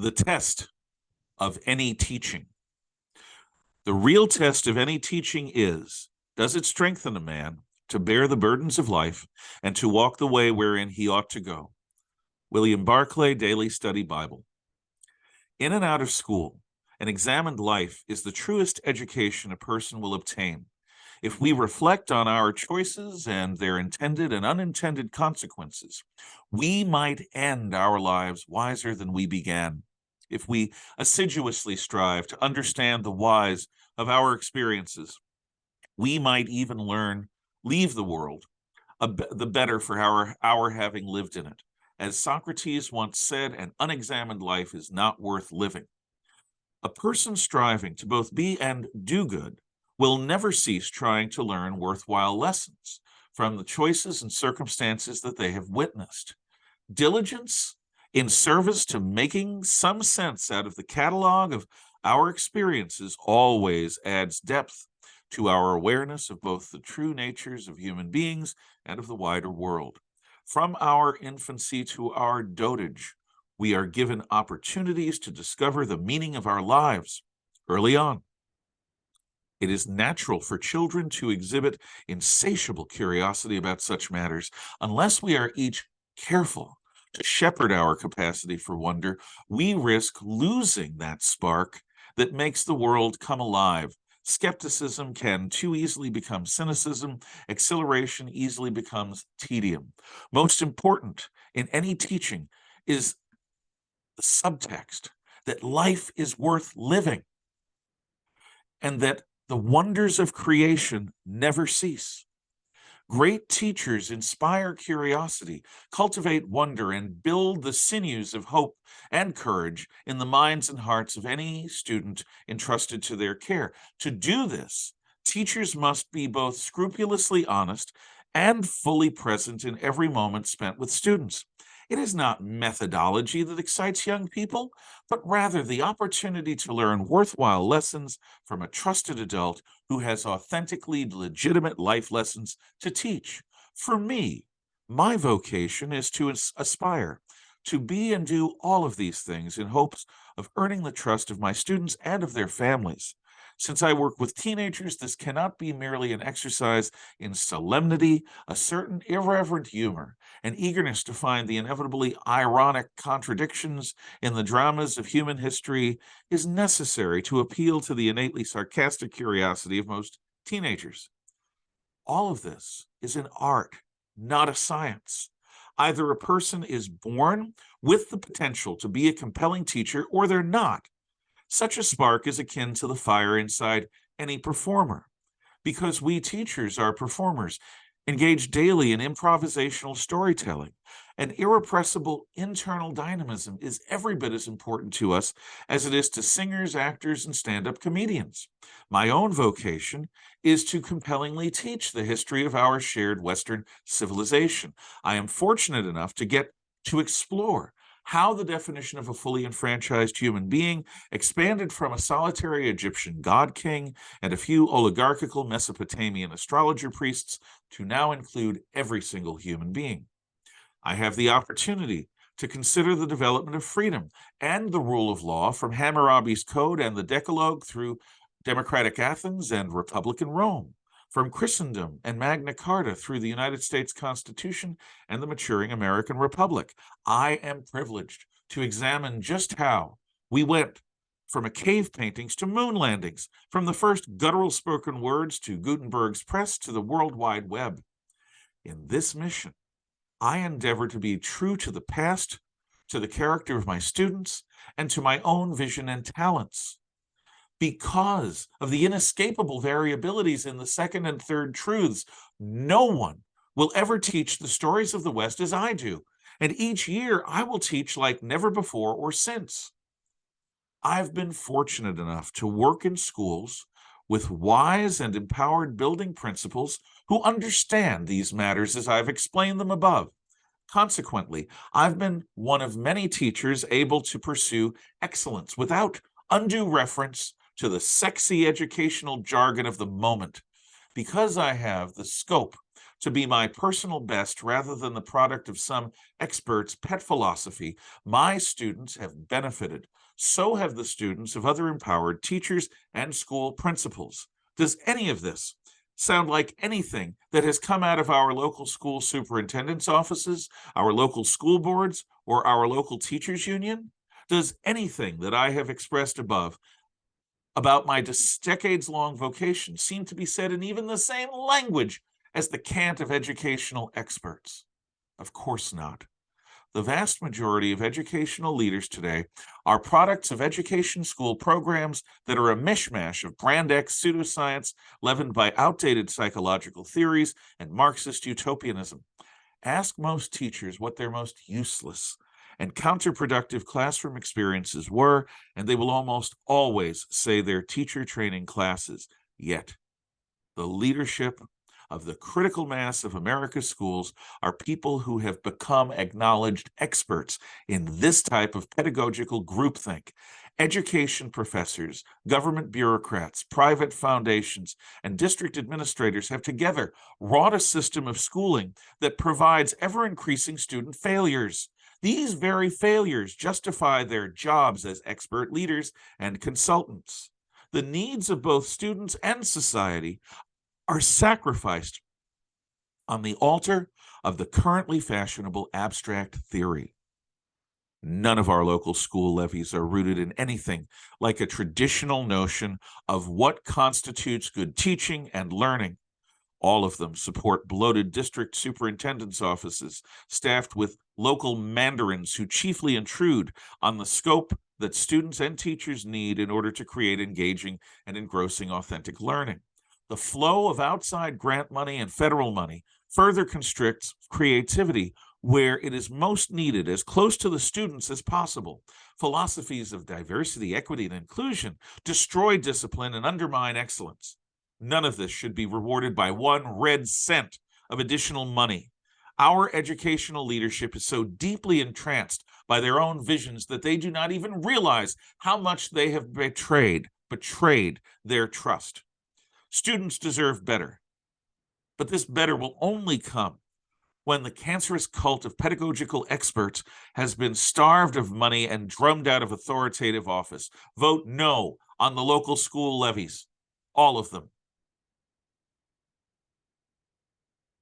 the test of any teaching. The real test of any teaching is, does it strengthen a man to bear the burdens of life and to walk the way wherein he ought to go? William Barclay, Daily Study Bible. In and out of school, an examined life is the truest education a person will obtain. If we reflect on our choices and their intended and unintended consequences, we might end our lives wiser than we began. If we assiduously strive to understand the whys of our experiences, we might even leave the world the better for our having lived in it. As Socrates once said, an unexamined life is not worth living. A person striving to both be and do good will never cease trying to learn worthwhile lessons from the choices and circumstances that they have witnessed. Diligence in service to making some sense out of the catalog of our experiences always adds depth to our awareness of both the true natures of human beings and of the wider world. From our infancy to our dotage, we are given opportunities to discover the meaning of our lives early on. It is natural for children to exhibit insatiable curiosity about such matters. Unless we are each careful to shepherd our capacity for wonder, we risk losing that spark that makes the world come alive. Skepticism can too easily become cynicism. Exhilaration easily becomes tedium. Most important in any teaching is the subtext that life is worth living and that the wonders of creation never cease. Great teachers inspire curiosity, cultivate wonder, and build the sinews of hope and courage in the minds and hearts of any student entrusted to their care. To do this, teachers must be both scrupulously honest and fully present in every moment spent with students. It is not methodology that excites young people, but rather the opportunity to learn worthwhile lessons from a trusted adult who has authentically legitimate life lessons to teach. For me, my vocation is to aspire to be and do all of these things in hopes of earning the trust of my students and of their families. Since I work with teenagers, this cannot be merely an exercise in solemnity. A certain irreverent humor and eagerness to find the inevitably ironic contradictions in the dramas of human history is necessary to appeal to the innately sarcastic curiosity of most teenagers. All of this is an art, not a science. Either a person is born with the potential to be a compelling teacher or they're not. Such a spark is akin to the fire inside any performer. Because we teachers are performers, engaged daily in improvisational storytelling, an irrepressible internal dynamism is every bit as important to us as it is to singers, actors, and stand-up comedians. My own vocation is to compellingly teach the history of our shared Western civilization. I am fortunate enough to get to explore how the definition of a fully enfranchised human being expanded from a solitary Egyptian god-king and a few oligarchical Mesopotamian astrologer priests to now include every single human being. I have the opportunity to consider the development of freedom and the rule of law from Hammurabi's Code and the Decalogue through democratic Athens and Republican Rome, from Christendom and Magna Carta through the United States Constitution and the maturing American Republic. I am privileged to examine just how we went from cave paintings to moon landings, from the first guttural spoken words to Gutenberg's press to the World Wide Web. In this mission, I endeavor to be true to the past, to the character of my students, and to my own vision and talents. Because of the inescapable variabilities in the second and third truths, no one will ever teach the stories of the West as I do, and each year I will teach like never before or since. I've been fortunate enough to work in schools with wise and empowered building principals who understand these matters as I've explained them above. Consequently, I've been one of many teachers able to pursue excellence without undue reference to the sexy educational jargon of the moment. Because I have the scope to be my personal best rather than the product of some expert's pet philosophy, my students have benefited. So have the students of other empowered teachers and school principals. Does any of this sound like anything that has come out of our local school superintendent's offices, our local school boards, or our local teachers union? Does anything that I have expressed above about my decades-long vocation seem to be said in even the same language as the cant of educational experts? Of course not. The vast majority of educational leaders today are products of education school programs that are a mishmash of Brand X pseudoscience leavened by outdated psychological theories and Marxist utopianism. Ask most teachers what their most useless and counterproductive classroom experiences were, and they will almost always say their teacher training classes. Yet, the leadership of the critical mass of America's schools are people who have become acknowledged experts in this type of pedagogical groupthink. Education professors, government bureaucrats, private foundations, and district administrators have together wrought a system of schooling that provides ever-increasing student failures. These very failures justify their jobs as expert leaders and consultants. The needs of both students and society are sacrificed on the altar of the currently fashionable abstract theory. None of our local school levies are rooted in anything like a traditional notion of what constitutes good teaching and learning. All of them support bloated district superintendents' offices, staffed with local mandarins who chiefly intrude on the scope that students and teachers need in order to create engaging and engrossing authentic learning. The flow of outside grant money and federal money further constricts creativity where it is most needed, as close to the students as possible. Philosophies of diversity, equity, and inclusion destroy discipline and undermine excellence. None of this should be rewarded by 1 red cent of additional money. Our educational leadership is so deeply entranced by their own visions that they do not even realize how much they have betrayed their trust. Students deserve better, but this better will only come when the cancerous cult of pedagogical experts has been starved of money and drummed out of authoritative office. Vote no on the local school levies, all of them.